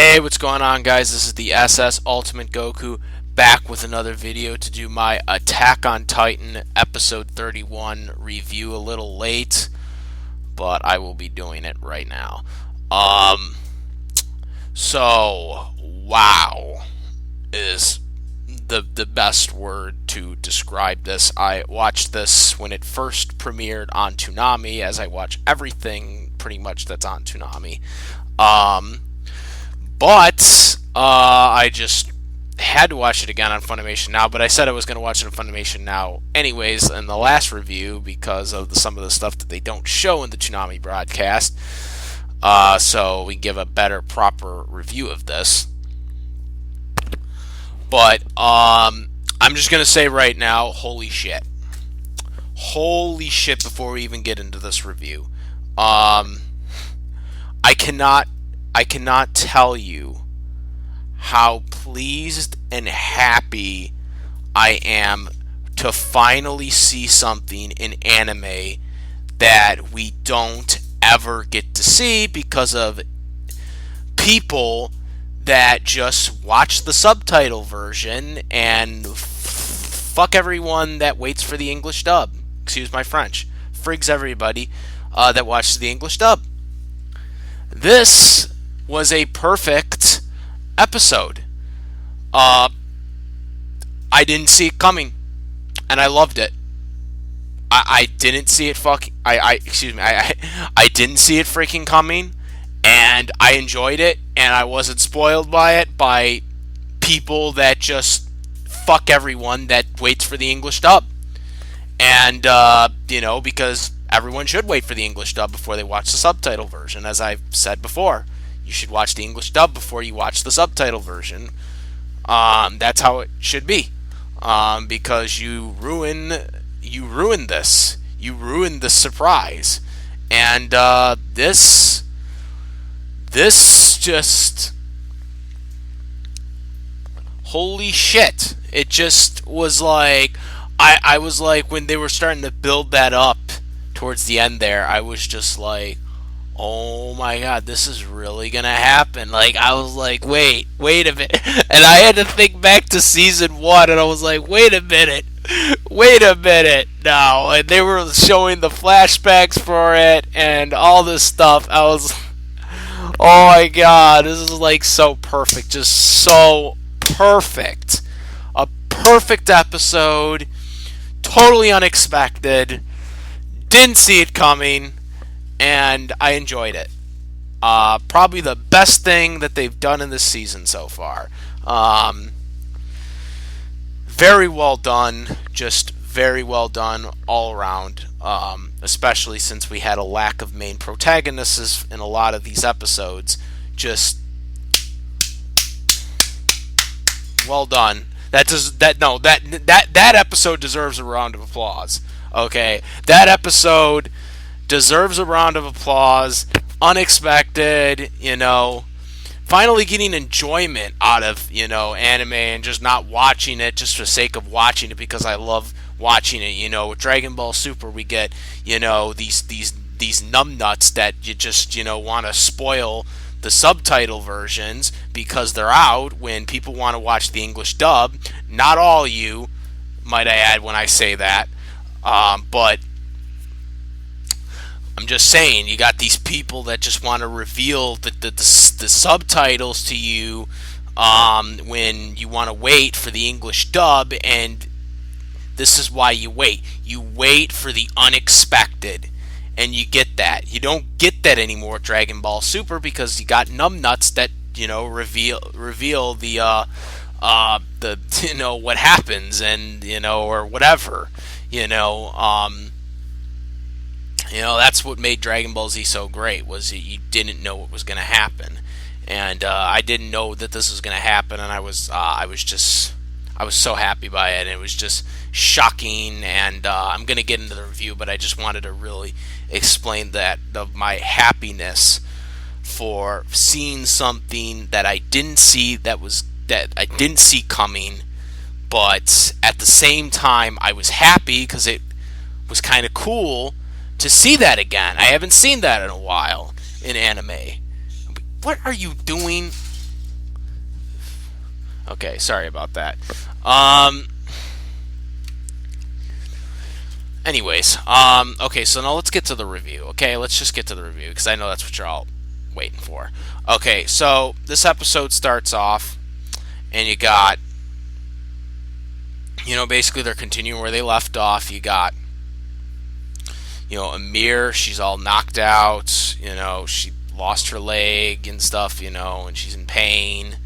Hey, what's going on, guys? This is the SS Ultimate Goku back with another video to do my Attack on Titan episode 31 review. A little late, but I will be doing it right now. Wow is the best word to describe this. I watched this when it first premiered on Toonami, as I watch everything pretty much that's on Toonami. But I just had to watch it again on FunimationNow, but I said I was going to watch it on FunimationNow anyways in the last review because of some of the stuff that they don't show in the Toonami broadcast. So we can give a better, proper review of this. But I'm just going to say right now, holy shit. Holy shit before we even get into this review. I cannot tell you how pleased and happy I am to finally see something in anime that we don't ever get to see because of people that just watch the subtitle version and fuck everyone that waits for the English dub. Excuse my French. Frigs everybody that watches the English dub. This was a perfect episode. I didn't see it coming, and I loved it. I didn't see it I didn't see it freaking coming, and I enjoyed it, and I wasn't spoiled by it by people that just fuck everyone that waits for the English dub. And, because everyone should wait for the English dub before they watch the subtitle version, as I've said before. You should watch the English dub before you watch the subtitle version. That's how it should be. Because you ruin this. You ruin the surprise. And this just, holy shit. It just was like, I was like, when they were starting to build that up towards the end there, I was just like, oh my god, this is really gonna happen. Like, I was like, wait a minute. And I had to think back to season 1, and I was like, wait a minute now. And they were showing the flashbacks for it and all this stuff. I was, oh my god, this is like so perfect. Just so perfect. A perfect episode. Totally unexpected. Didn't see it coming. And I enjoyed it. Probably the best thing that they've done in this season so far. Very well done. Just very well done all around. Especially since we had a lack of main protagonists in a lot of these episodes. Just well done. That episode deserves a round of applause. Okay, that episode deserves a round of applause. Unexpected, finally getting enjoyment out of, anime and just not watching it just for the sake of watching it because I love watching it. With Dragon Ball Super, we get, these numbnuts that you just, want to spoil the subtitle versions because they're out when people want to watch the English dub. Not all you, might I add when I say that. But I'm just saying, you got these people that just want to reveal the subtitles to you when you want to wait for the English dub, and this is why you wait. You wait for the unexpected, and you get that. You don't get that anymore with Dragon Ball Super because you got numbnuts that reveal the what happens and or whatever. That's what made Dragon Ball Z so great, was that you didn't know what was going to happen. And I didn't know that this was going to happen, and I was so happy by it. And it was just shocking, and I'm going to get into the review, but I just wanted to really explain that, of my happiness for seeing something that I didn't see that I didn't see coming, but at the same time I was happy because it was kind of cool to see that again. I haven't seen that in a while in anime. What are you doing? Okay, sorry about that. Um, okay, so now let's get to the review. Okay, let's just get to the review because I know that's what you're all waiting for. Okay, so this episode starts off, and you got, basically they're continuing where they left off. You got, Amir, she's all knocked out. She lost her leg and stuff. And she's in pain.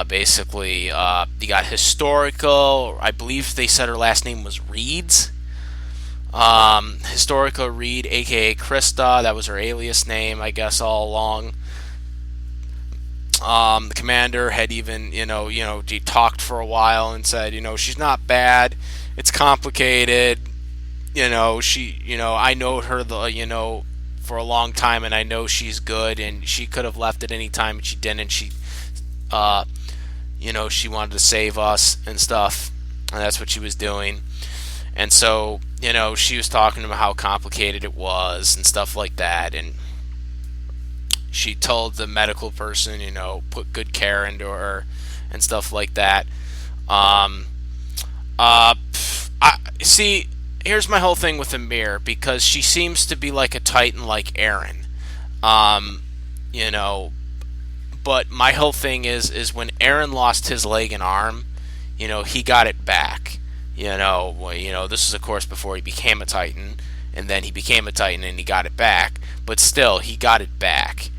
Basically, you got historical. I believe they said her last name was Reeds. Historical Reed, aka Krista, that was her alias name, I guess, all along. The commander had even, he talked for a while and said, she's not bad. It's complicated. I know her, for a long time, and I know she's good, and she could have left at any time, and she didn't. Uh, she wanted to save us and stuff, and that's what she was doing. And so, she was talking about how complicated it was and stuff like that, and she told the medical person, put good care into her and stuff like that. See, here's my whole thing with Amir, because she seems to be like a Titan like Eren. You know, but my whole thing is when Eren lost his leg and arm, he got it back. This is of course before he became a Titan, and then he became a Titan and he got it back. But still, he got it back.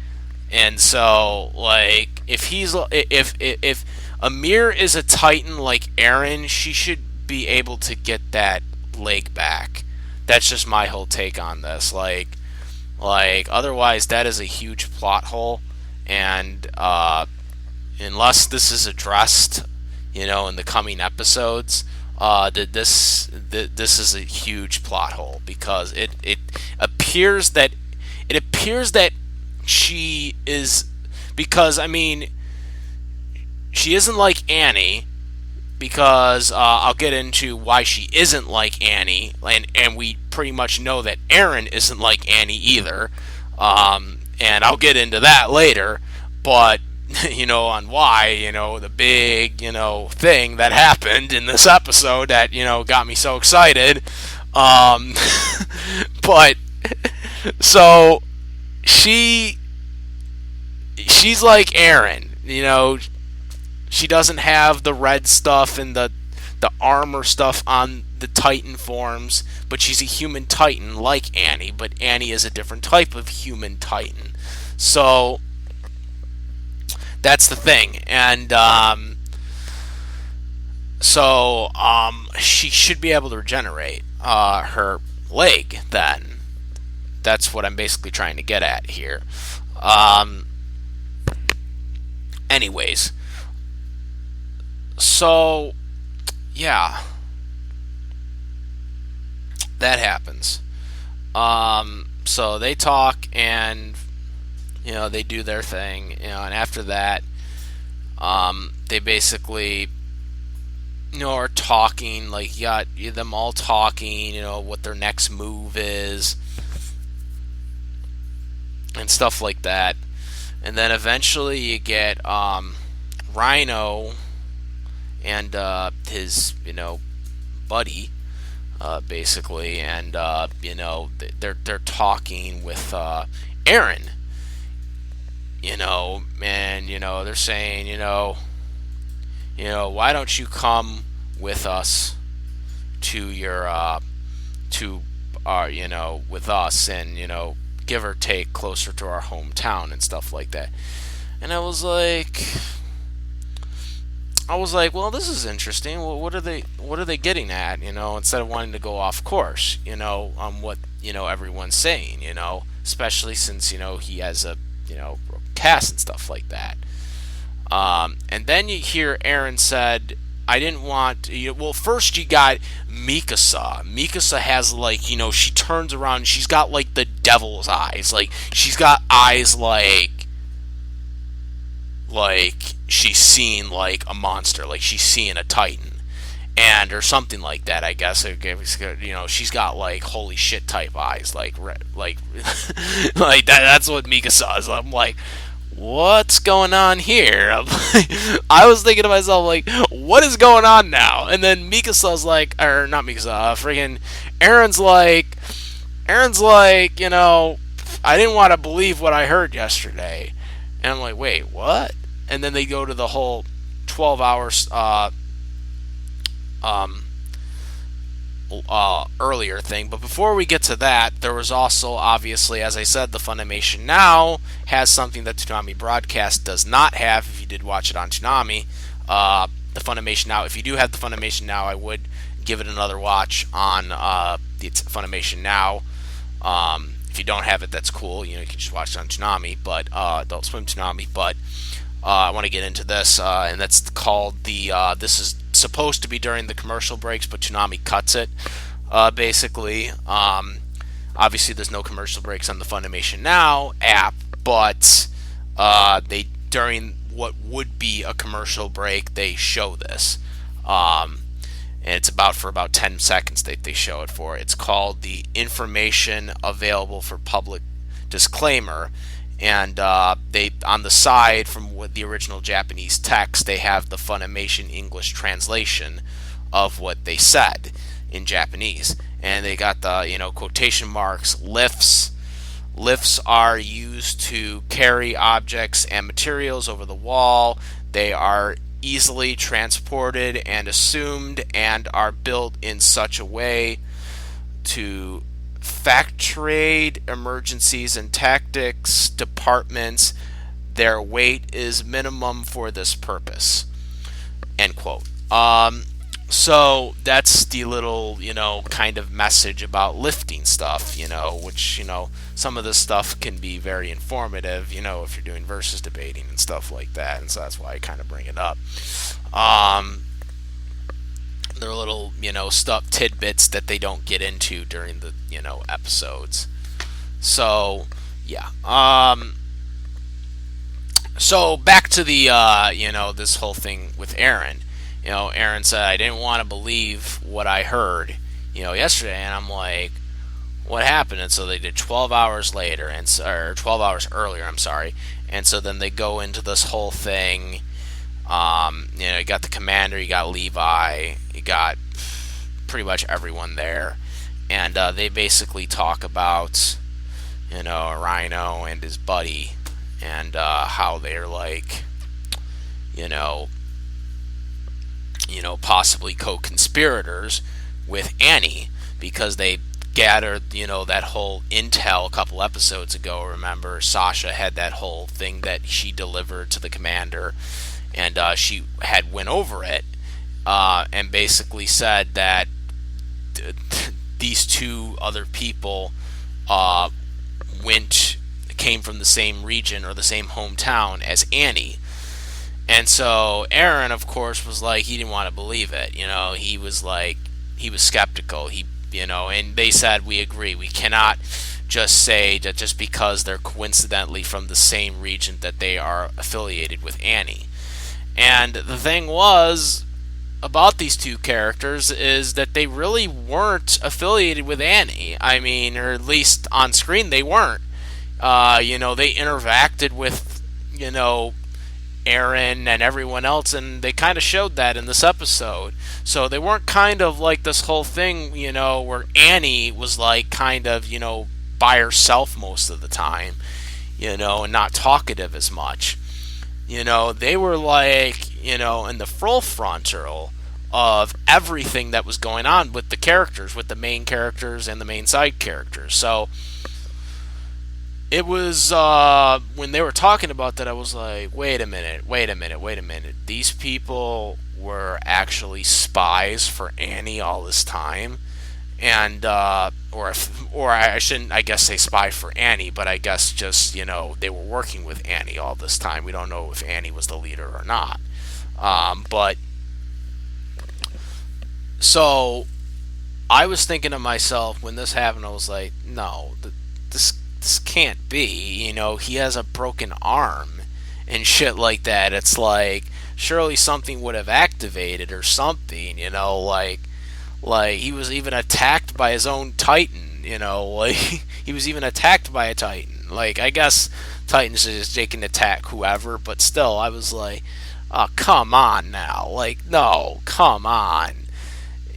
And so, like, if Amir is a Titan like Eren, she should be able to get that leg back. That's just my whole take on this. Like otherwise, that is a huge plot hole, and unless this is addressed, in the coming episodes, this is a huge plot hole, because it appears that she is, because she isn't like Annie, because I'll get into why she isn't like Annie, and we pretty much know that Eren isn't like Annie either, and I'll get into that later, but on why, the big, thing that happened in this episode that, got me so excited, but, so, she's like Eren, she doesn't have the red stuff and the armor stuff on the Titan forms, but she's a human Titan like Annie, but Annie is a different type of human Titan. So that's the thing. And she should be able to regenerate her leg then. That's what I'm basically trying to get at here. Anyways, so yeah, that happens. So they talk, and they do their thing, and after that, they basically are talking, like, you got them all talking, what their next move is and stuff like that. And then eventually you get Rhino and his buddy, basically, and they're talking with Eren, and they're saying, why don't you come with us to your with us, and give or take closer to our hometown and stuff like that. And I was like, well, this is interesting. Well, what are they getting at? Instead of wanting to go off course, on what everyone's saying, especially since he has a cast and stuff like that. And then you hear Eren said, I didn't want well, first you got Mikasa. Mikasa has, like, she turns around and she's got, like, the devil's eyes. Like, she's got eyes like she's seeing, like, a monster, like she's seeing a Titan, and or something like that, I guess. She's got, like, holy shit type eyes, like like that, that's what Mikasa is. I'm like, what's going on here? I was thinking to myself, like, what is going on now? And then Mikasa's like, or not Mikasa, friggin' Aaron's like, I didn't want to believe what I heard yesterday. And I'm like, wait, what? And then they go to the whole 12 hours um, earlier thing. But before we get to that, there was also, obviously, as I said, the Funimation Now has something that Toonami Broadcast does not have. If you did watch it on Toonami, the Funimation Now, if you do have the Funimation Now, I would give it another watch on the Funimation Now. If you don't have it, that's cool. You can just watch it on Toonami, but Adult Swim Toonami. But I want to get into this, and that's called the. This is supposed to be during the commercial breaks, but Toonami cuts it. Basically, obviously, there's no commercial breaks on the Funimation Now app, but they during what would be a commercial break, they show this. And it's for about 10 seconds that they show it for. It's called the information available for public disclaimer, and they on the side from what the original Japanese text, they have the Funimation English translation of what they said in Japanese, and they got the quotation marks lifts. Lifts are used to carry objects and materials over the wall. They are easily transported and assumed and are built in such a way to facilitate emergencies and tactics departments. Their weight is minimum for this purpose. End quote. So that's the little, kind of message about lifting stuff, which, some of this stuff can be very informative, if you're doing versus debating and stuff like that. And so that's why I kind of bring it up. They're little, stuff, tidbits that they don't get into during the, episodes. So, yeah. So back to the, this whole thing with Aaron. Aaron said, I didn't want to believe what I heard, yesterday. And I'm like, what happened? And so they did 12 hours later, or 12 hours earlier, I'm sorry. And so then they go into this whole thing. You got the commander, you got Levi, you got pretty much everyone there. And they basically talk about, Reiner and his buddy, and how they're like, possibly co-conspirators with Annie, because they gathered, that whole intel a couple episodes ago. Remember, Sasha had that whole thing that she delivered to the commander, and she had went over it, and basically said that these two other people came from the same region or the same hometown as Annie. And so Aaron, of course, was like, he didn't want to believe it. He was like, he was skeptical. And they said, we agree. We cannot just say that just because they're coincidentally from the same region that they are affiliated with Annie. And the thing was about these two characters is that they really weren't affiliated with Annie. I mean, or at least on screen they weren't. They interacted with, Aaron and everyone else, and they kind of showed that in this episode. So they weren't kind of like this whole thing, where Annie was like kind of, by herself most of the time, and not talkative as much. They were like, in the full frontal of everything that was going on with the characters, with the main characters and the main side characters. So it was, when they were talking about that, I was like, wait a minute. These people were actually spies for Annie all this time. And, or I shouldn't, I guess, say spy for Annie, but I guess just, they were working with Annie all this time. We don't know if Annie was the leader or not. But, so, I was thinking to myself, when this happened, I was like, no, this can't be. He has a broken arm and shit like that. It's like, surely something would have activated or something, like he was even attacked by his own Titan, like he was even attacked by a Titan. Like, I guess Titans just they can attack whoever, but still, I was like, oh, come on now, like, no, come on.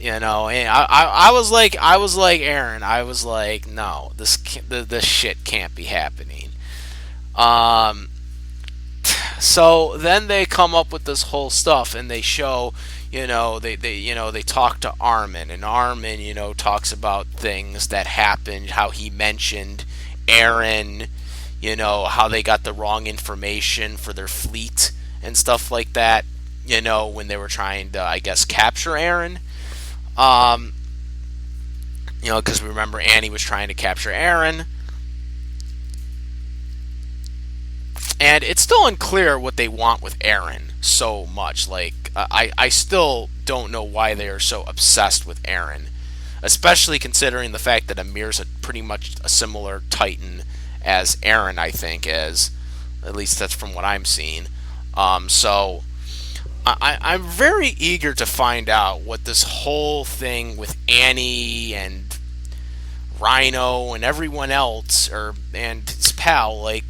And I was like Aaron. I was like, no, this shit can't be happening. Um, so then they come up with this whole stuff, and they show, they talk to Armin, and Armin, talks about things that happened, how he mentioned Aaron, how they got the wrong information for their fleet and stuff like that, when they were trying to, I guess, capture Aaron. Um, because remember Annie was trying to capture Aaron. And it's still unclear what they want with Aaron so much. Like, I still don't know why they are so obsessed with Aaron. Especially considering the fact that Amir's pretty much a similar Titan as Aaron, I think, is. At least that's from what I'm seeing. So, I'm very eager to find out what this whole thing with Annie and Rhino and everyone else, and his pal, like,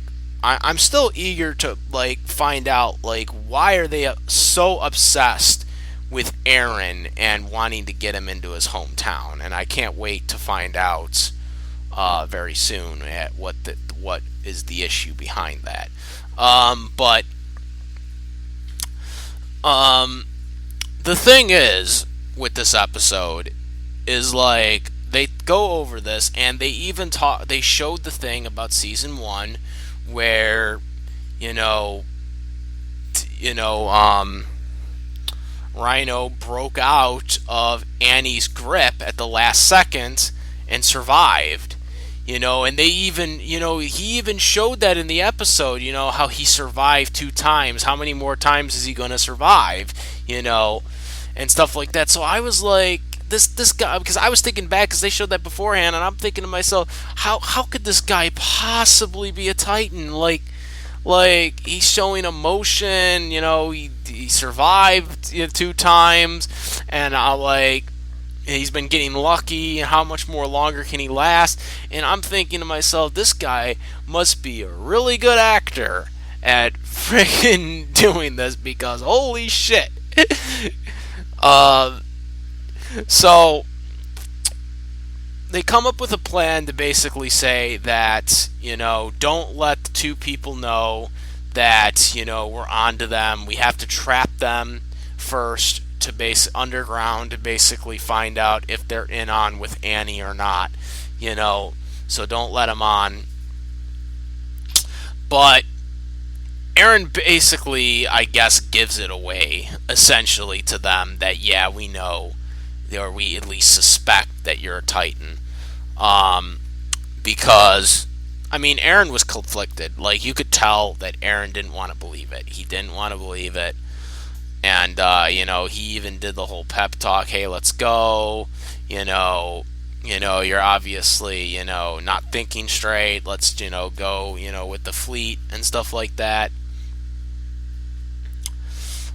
I'm still eager to, like, find out, like, why are they so obsessed with Aaron and wanting to get him into his hometown. And I can't wait to find out very soon at what is the issue behind that. But the thing is with this episode is, like, they go over this, and they even they showed the thing about season 1 where Rhino broke out of Annie's grip at the last second and survived. And they even, he even showed that in the episode, how he survived 2 times. How many more times is he going to survive, and stuff like that. So I was like, this guy, because I was thinking back, because they showed that beforehand, and I'm thinking to myself, how could this guy possibly be a Titan? Like he's showing emotion, he survived 2 times, and he's been getting lucky, and how much more longer can he last? And I'm thinking to myself, this guy must be a really good actor at freaking doing this, because holy shit. So they come up with a plan to basically say that, don't let the 2 people know that, we're onto them. We have to trap them first to underground to basically find out if they're in on with Annie or not, so don't let them on. But Aaron basically, I guess, gives it away, essentially, to them that, yeah, we know, or we at least suspect that you're a Titan. Because, I mean, Aaron was conflicted. Like, you could tell that Aaron didn't want to believe it. He didn't want to believe it. And, he even did the whole pep talk, hey, let's go, you're obviously, not thinking straight, let's, go, with the fleet and stuff like that.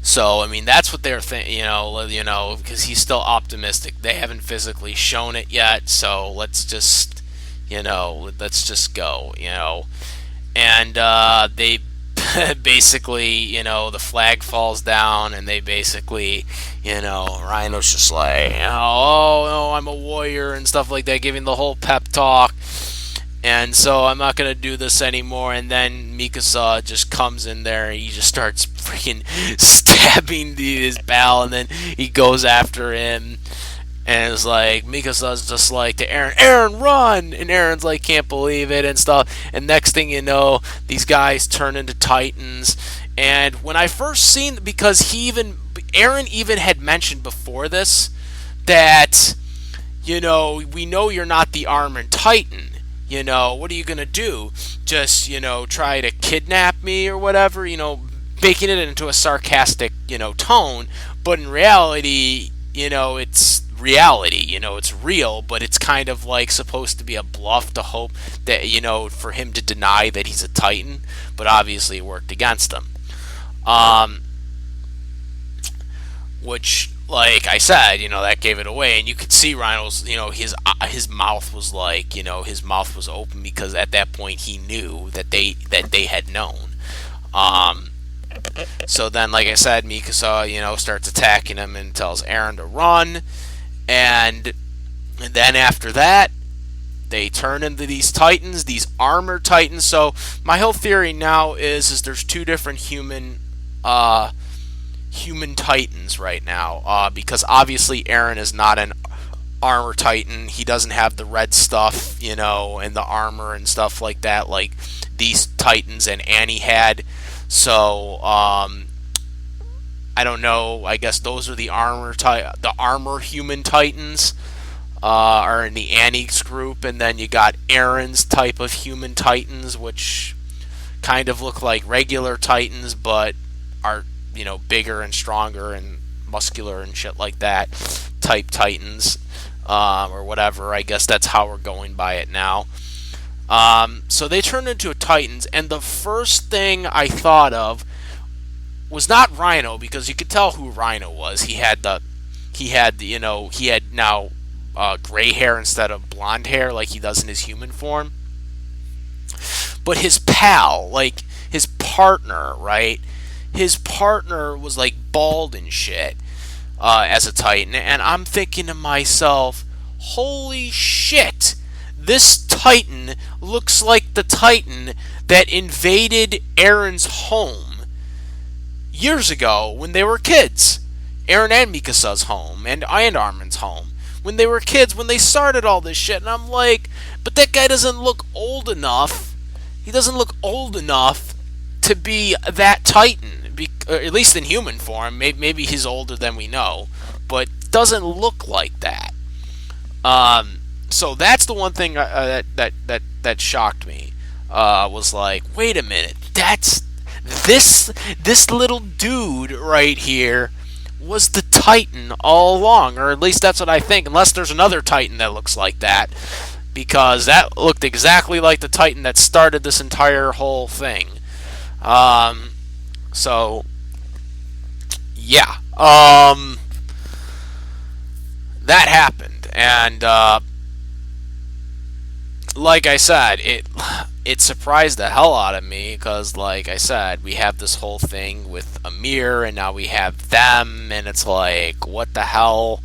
So, I mean, that's what they're thinking, because he's still optimistic. They haven't physically shown it yet, so let's just, go, And they basically, the flag falls down, and they basically, Rhino's just like, oh, no, I'm a warrior and stuff like that, giving the whole pep talk. And so I'm not going to do this anymore. And then Mikasa just comes in there, and he just starts freaking stabbing his pal, and then he goes after him. And it's like, Mikasa's just like to Aaron, run! And Aaron's like, can't believe it and stuff. And next thing you know, these guys turn into Titans. And when I first seen, because Aaron even had mentioned before this, that, we know you're not the Armored Titan. What are you going to do? Just, try to kidnap me or whatever, making it into a sarcastic, tone. But in reality, it's reality, it's real, but it's kind of like supposed to be a bluff to hope that, for him to deny that he's a Titan. But obviously it worked against him. Which like I said, that gave it away, and you could see Rhino's, his mouth was like, his mouth was open because at that point he knew that they had known. Um, so then, like I said, Mikasa, starts attacking him and tells Eren to run, and then after that, they turn into these titans, these armored titans. So my whole theory now is there's two different human titans right now, because obviously Eren is not an armor titan. He doesn't have the red stuff, and the armor and stuff like that, like these titans and Annie had. So I don't know. I guess those are the armor human titans. Are in the Annie's group, and then you got Eren's type of human titans, which kind of look like regular titans, but are bigger and stronger and muscular and shit like that type titans, or whatever. I guess that's how we're going by it now. So they turned into titans, and the first thing I thought of was not Rhino, because you could tell who Rhino was. He had now gray hair instead of blonde hair like he does in his human form. But his pal, like his partner, right? His partner was like bald and shit as a Titan. And I'm thinking to myself, holy shit, this Titan looks like the Titan that invaded Eren's home years ago when they were kids. Eren and Mikasa's home, and Armin's home. When they were kids, when they started all this shit, and I'm like, but that guy doesn't look old enough. He doesn't look old enough to be that Titan, at least in human form. Maybe he's older than we know, but doesn't look like that. So that's the one thing that shocked me. Was like, wait a minute, that's this little dude right here was the Titan all along, or at least that's what I think, unless there's another Titan that looks like that, because that looked exactly like the Titan that started this entire whole thing. So yeah, that happened, and like I said, it surprised the hell out of me, because like I said, we have this whole thing with Amir, and now we have them, and it's like, what the hell?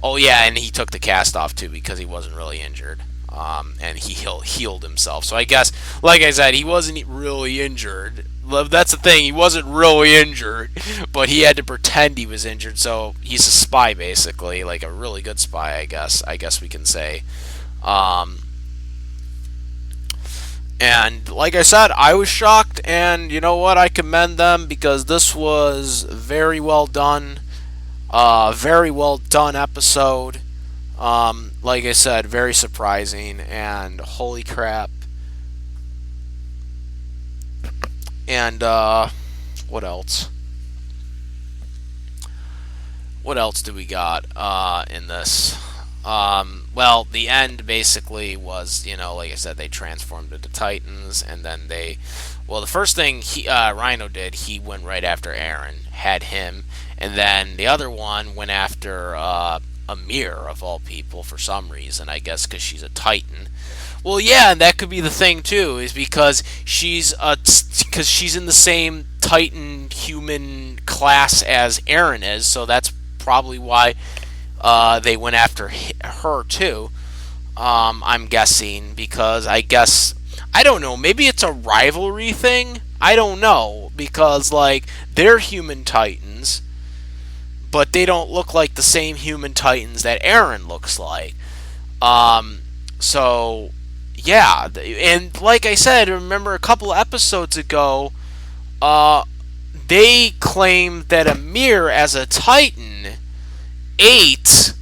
Oh yeah, and he took the cast off too because he wasn't really injured, and he healed himself. So I guess, like I said, he wasn't really injured. That's the thing, he wasn't really injured, but he had to pretend he was injured. So he's a spy, basically, like a really good spy, I guess we can say. And like I said, I was shocked, and you know what? I commend them, because this was very well done. Very well done episode. Like I said, very surprising, and holy crap. And what else? What else do we got in this? Well, the end basically was, like I said, they transformed into Titans, and then the first thing Rhino did, he went right after Eren, had him, and then the other one went after Amir, of all people, for some reason, I guess because she's a Titan. Well, yeah, and that could be the thing too, is because she's in the same Titan human class as Eren is, so that's probably why they went after her too. I'm guessing, because I don't know, maybe it's a rivalry thing. I don't know, because like they're human Titans, but they don't look like the same human Titans that Eren looks like. So yeah, and like I said, remember a couple episodes ago, they claimed that Amir as a Titan ate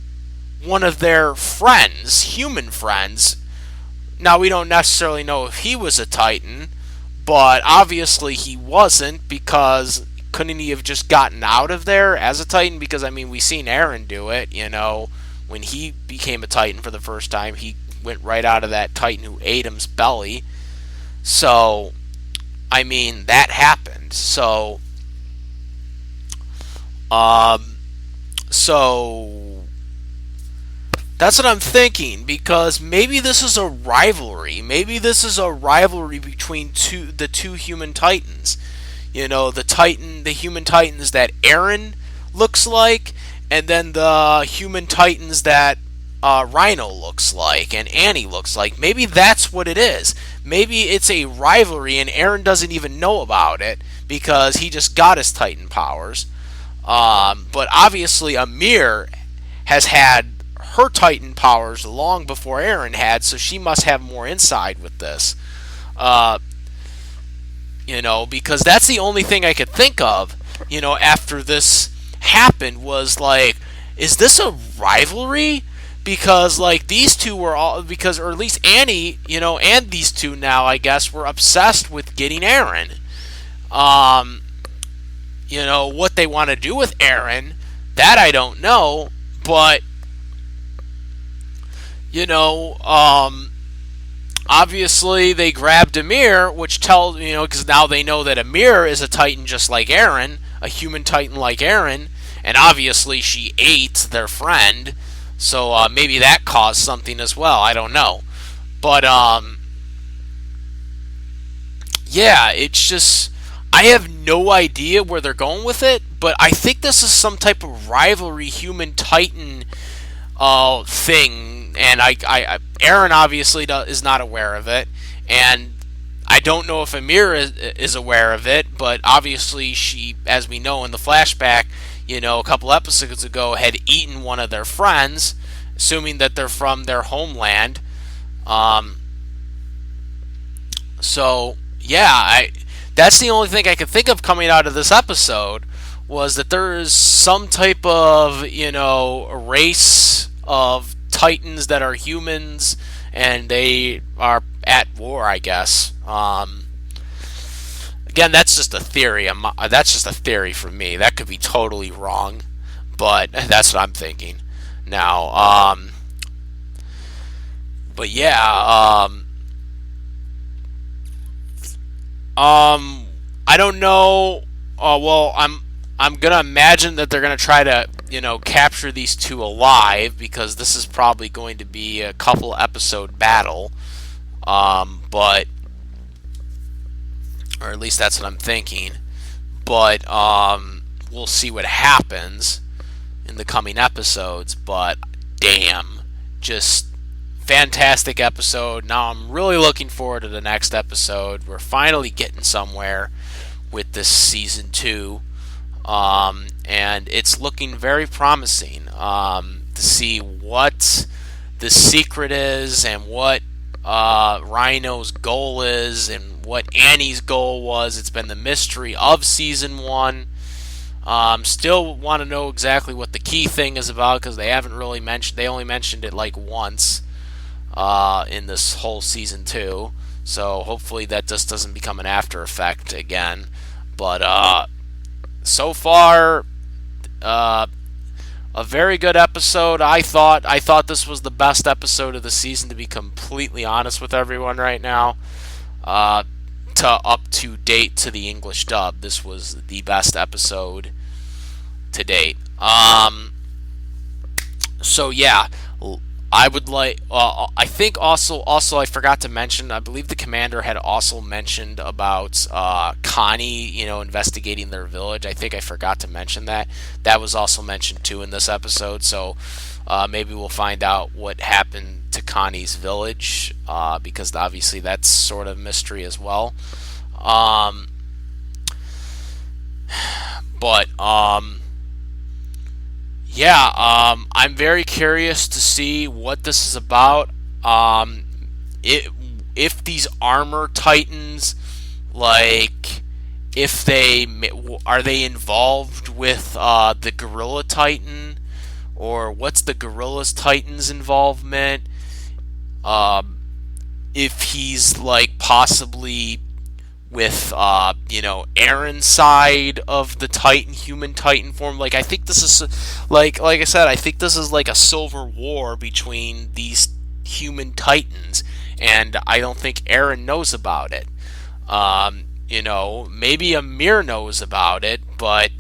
one of their friends, human friends. Now, we don't necessarily know if he was a Titan, but obviously he wasn't, because couldn't he have just gotten out of there as a Titan? Because, I mean, we seen Eren do it, when he became a Titan for the first time, he went right out of that Titan who ate him's belly. So, I mean, that happened. So So that's what I'm thinking, because maybe this is a rivalry. Maybe this is a rivalry between the two human titans. The human titans that Eren looks like, and then the human titans that Rhino looks like and Annie looks like. Maybe that's what it is. Maybe it's a rivalry and Eren doesn't even know about it because he just got his titan powers. But obviously Amir has had her titan powers long before Eren had, so she must have more insight with this. Uh, because that's the only thing I could think of, after this happened, was like, is this a rivalry? Because like these two were all, because, or at least Annie, and these two now, I guess, were obsessed with getting Eren. What they want to do with Eren, that I don't know, but obviously they grabbed Amir, which tells, because now they know that Amir is a Titan just like Eren, a human Titan like Eren, and obviously she ate their friend, so maybe that caused something as well. I don't know, but yeah, it's just, I have no idea where they're going with it, but I think this is some type of rivalry human Titan thing, and Eren obviously is not aware of it, and I don't know if Amir is aware of it, but obviously she, as we know in the flashback, a couple episodes ago, had eaten one of their friends, assuming that they're from their homeland. So yeah, that's the only thing I could think of coming out of this episode, was that there is some type of, race of Titans that are humans, and they are at war, I guess. Again, that's just a theory. That's just a theory from me. That could be totally wrong, but that's what I'm thinking now. But yeah, I don't know. Well, I'm gonna imagine that they're gonna try to, capture these two alive, because this is probably going to be a couple episode battle. But, or at least that's what I'm thinking. But we'll see what happens in the coming episodes. But damn, just fantastic episode. Now I'm really looking forward to the next episode. We're finally getting somewhere with this season 2, and it's looking very promising, to see what the secret is, and what Rhino's goal is, and what Annie's goal was. It's been the mystery of season 1. Still want to know exactly what the key thing is about, because they haven't really mentioned. They only mentioned it like once in this whole season 2. So hopefully that just doesn't become an after effect again. But so far, a very good episode. I thought this was the best episode of the season, to be completely honest with everyone right now. To up to date to the English dub, this was the best episode to date. So yeah, I would like. I think also I forgot to mention. I believe the commander had also mentioned about Connie, investigating their village. I think I forgot to mention that. That was also mentioned too in this episode. So maybe we'll find out what happened to Connie's village, because obviously that's sort of mystery as well. But yeah, I'm very curious to see what this is about. If these armor titans, like, if they are they involved with the gorilla titan, or what's the gorilla's titan's involvement? If he's like possibly with Eren's side of the human Titan form. Like, I think this is like I said, I think this is like a civil war between these human Titans, and I don't think Eren knows about it. Maybe Amir knows about it, but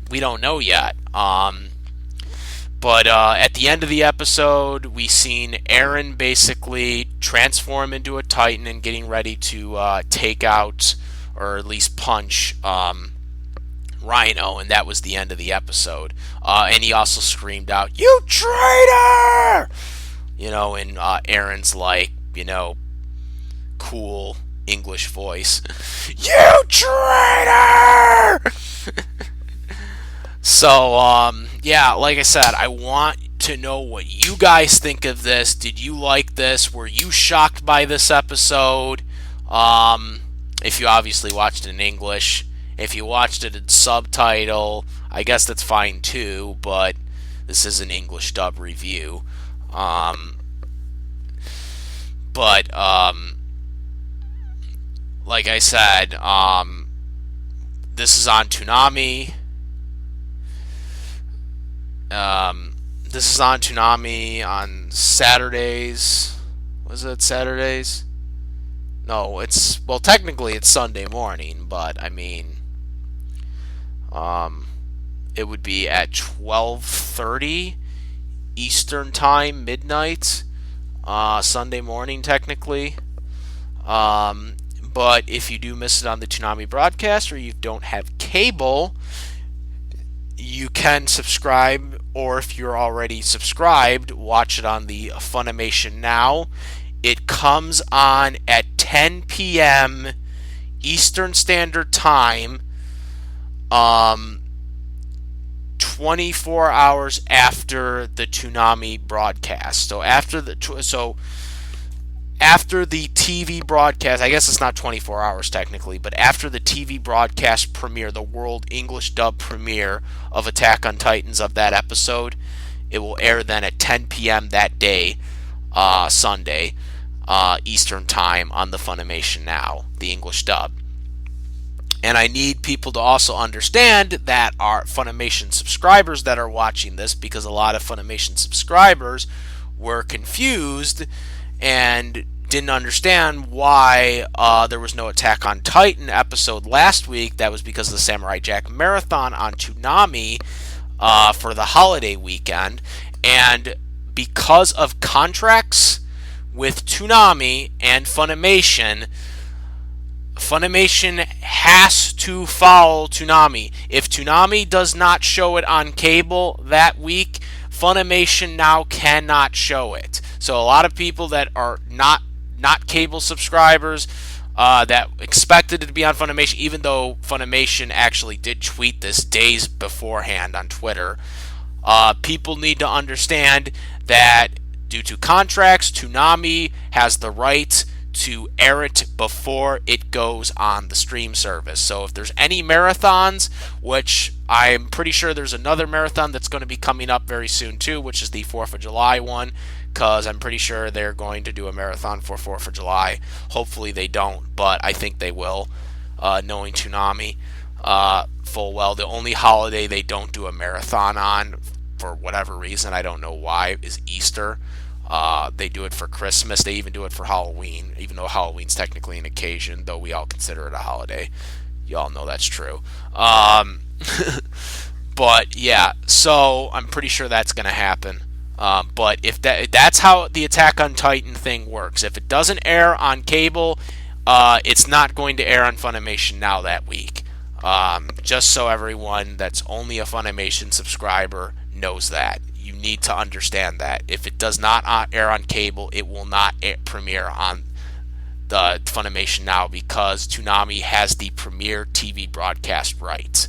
we don't know yet. But at the end of the episode, we seen Eren basically transform into a Titan and getting ready to take out, or at least punch, Rhino, and that was the end of the episode. And he also screamed out, "You traitor!" In Eren's cool English voice. "You traitor!" So, yeah, like I said, I want to know what you guys think of this. Did you like this? Were you shocked by this episode? If you obviously watched it in English. If you watched it in subtitle, I guess that's fine too, but this is an English dub review. But like I said, this is on Toonami. This is on Toonami on Saturdays. Was it Saturdays? No, technically it's Sunday morning, but I mean, it would be at 12:30 Eastern Time, midnight, Sunday morning technically. But if you do miss it on the Toonami broadcast, or you don't have cable, you can subscribe, or if you're already subscribed, watch it on the FunimationNow. It comes on at 10 p.m. Eastern Standard Time, 24 hours after the Toonami broadcast. So after the TV broadcast, I guess it's not 24 hours technically, but after the TV broadcast premiere, the world English dub premiere of Attack on Titans of that episode, it will air then at 10 p.m. that day, Sunday, Eastern Time on the FunimationNow, the English dub. And I need people to also understand that our Funimation subscribers that are watching this, because a lot of Funimation subscribers were confused and didn't understand why there was no Attack on Titan episode last week. That was because of the Samurai Jack Marathon on Toonami for the holiday weekend. And because of contracts with Toonami and Funimation, Funimation has to follow Toonami. If Toonami does not show it on cable that week, Funimation now cannot show it. So a lot of people that are not cable subscribers that expected it to be on Funimation, even though Funimation actually did tweet this days beforehand on Twitter, people need to understand that due to contracts, Toonami has the right to air it before it goes on the stream service. So if there's any marathons, which I'm pretty sure there's another marathon that's going to be coming up very soon too, which is the 4th of July one, because I'm pretty sure they're going to do a marathon for 4th of July. Hopefully they don't, but I think they will, knowing Toonami full well. The only holiday they don't do a marathon on, for whatever reason, I don't know why, is Easter. They do it for Christmas. They even do it for Halloween, even though Halloween's technically an occasion, though we all consider it a holiday. You all know that's true. But yeah, so I'm pretty sure that's going to happen. But if that's how the Attack on Titan thing works. If it doesn't air on cable, it's not going to air on FunimationNow that week. Just so everyone that's only a Funimation subscriber knows that. You need to understand that. If it does not air on cable, it will not premiere on the FunimationNow, because Toonami has the premiere TV broadcast rights.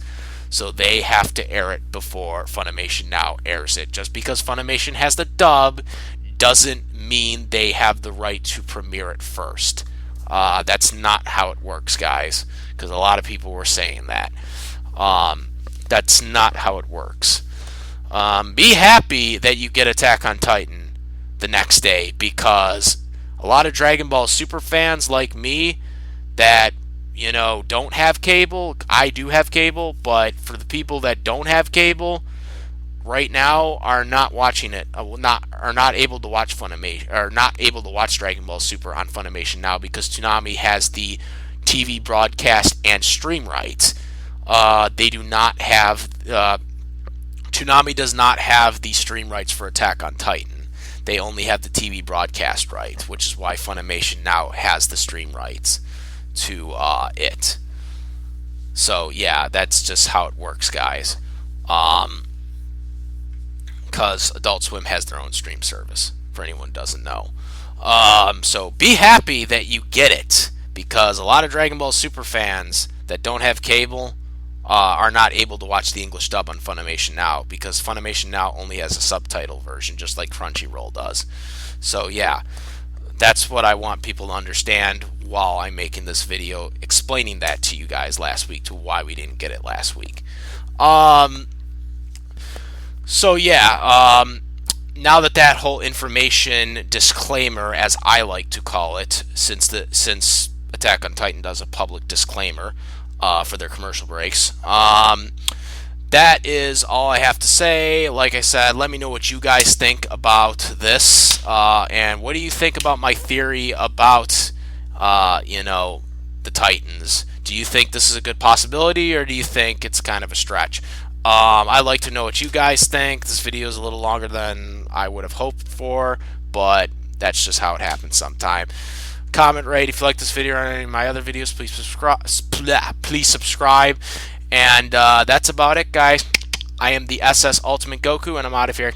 So they have to air it before FunimationNow airs it. Just because Funimation has the dub doesn't mean they have the right to premiere it first. That's not how it works, guys, because a lot of people were saying that. That's not how it works. Be happy that you get Attack on Titan the next day, because a lot of Dragon Ball Super fans like me that, don't have cable, I do have cable, but for the people that don't have cable right now are not watching it, are not able to watch Funimation, or not able to watch Dragon Ball Super on FunimationNow, because Toonami has the TV broadcast and stream rights. They do not have Toonami does not have the stream rights for Attack on Titan. They only have the TV broadcast right, which is why Funimation now has the stream rights to it. So yeah, that's just how it works, guys. Because Adult Swim has their own stream service, for anyone who doesn't know. So be happy that you get it, because a lot of Dragon Ball Super fans that don't have cable are not able to watch the English dub on Funimation Now, because Funimation Now only has a subtitle version, just like Crunchyroll does. So yeah, that's what I want people to understand while I'm making this video, explaining that to you guys last week, to why we didn't get it last week. So yeah, now that whole information disclaimer, as I like to call it, since Attack on Titan does a public disclaimer for their commercial breaks, that is all I have to say. Like I said, let me know what you guys think about this, and what do you think about my theory about, the Titans? Do you think this is a good possibility, or do you think it's kind of a stretch? I'd like to know what you guys think. This video is a little longer than I would have hoped for, but that's just how it happens sometime. Comment, rate if you like this video or any of my other videos. Please subscribe. And that's about it, guys. I am the SS Ultimate Goku, and I'm out of here.